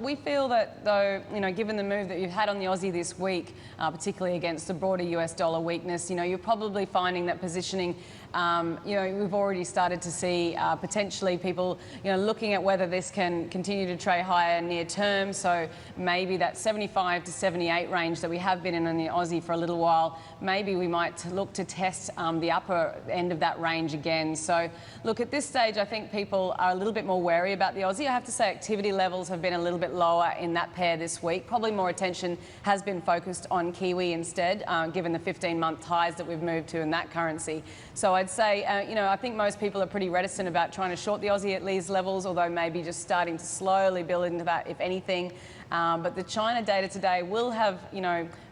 We feel that, though, given the move that you've had on the Aussie this week, particularly against the broader US dollar weakness, you're probably finding that positioning, we've already started to see potentially people, looking at whether this can continue to trade higher near term. So maybe that 75 to 78 range that we have been in the Aussie for a little while, maybe we might look to test the upper end of that range again. So look, at this stage, I think people are a little bit more wary about the Aussie. I have to say activity levels have been a little bit lower in that pair this week. Probably more attention has been focused on Kiwi instead, given the 15-month highs that we've moved to in that currency. So I'd say, I think most people are pretty reticent about trying to short the Aussie at these levels, although maybe just starting to slowly build into that, if anything. But the China data today will have,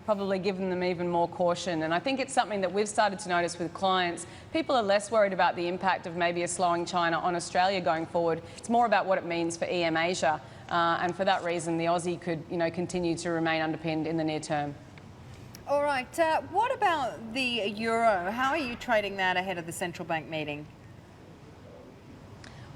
probably given them even more caution. And I think it's something that we've started to notice with clients. People are less worried about the impact of maybe a slowing China on Australia going forward. It's more about what it means for EM Asia. And for that reason, the Aussie could, continue to remain underpinned in the near term. All right. What about the euro? How are you trading that ahead of the central bank meeting?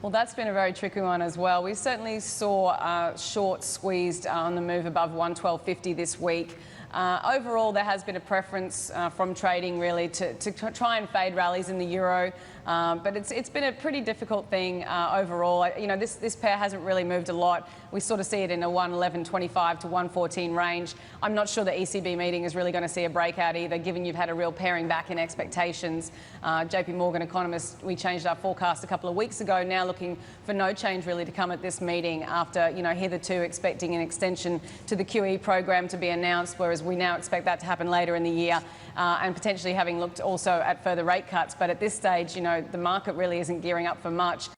Well, that's been a very tricky one as well. We certainly saw short squeezed on the move above 112.50 this week. Overall, there has been a preference from trading really to try and fade rallies in the euro, but it's been a pretty difficult thing overall. This pair hasn't really moved a lot. We sort of see it in a 111.25 to 114 range. I'm not sure the ECB meeting is really going to see a breakout either, given you've had a real paring back in expectations. JP Morgan economists, we changed our forecast a couple of weeks ago, now looking for no change really to come at this meeting after, hitherto expecting an extension to the QE program to be announced, whereas we now expect that to happen later in the year, and potentially having looked also at further rate cuts. But at this stage, the market really isn't gearing up for much.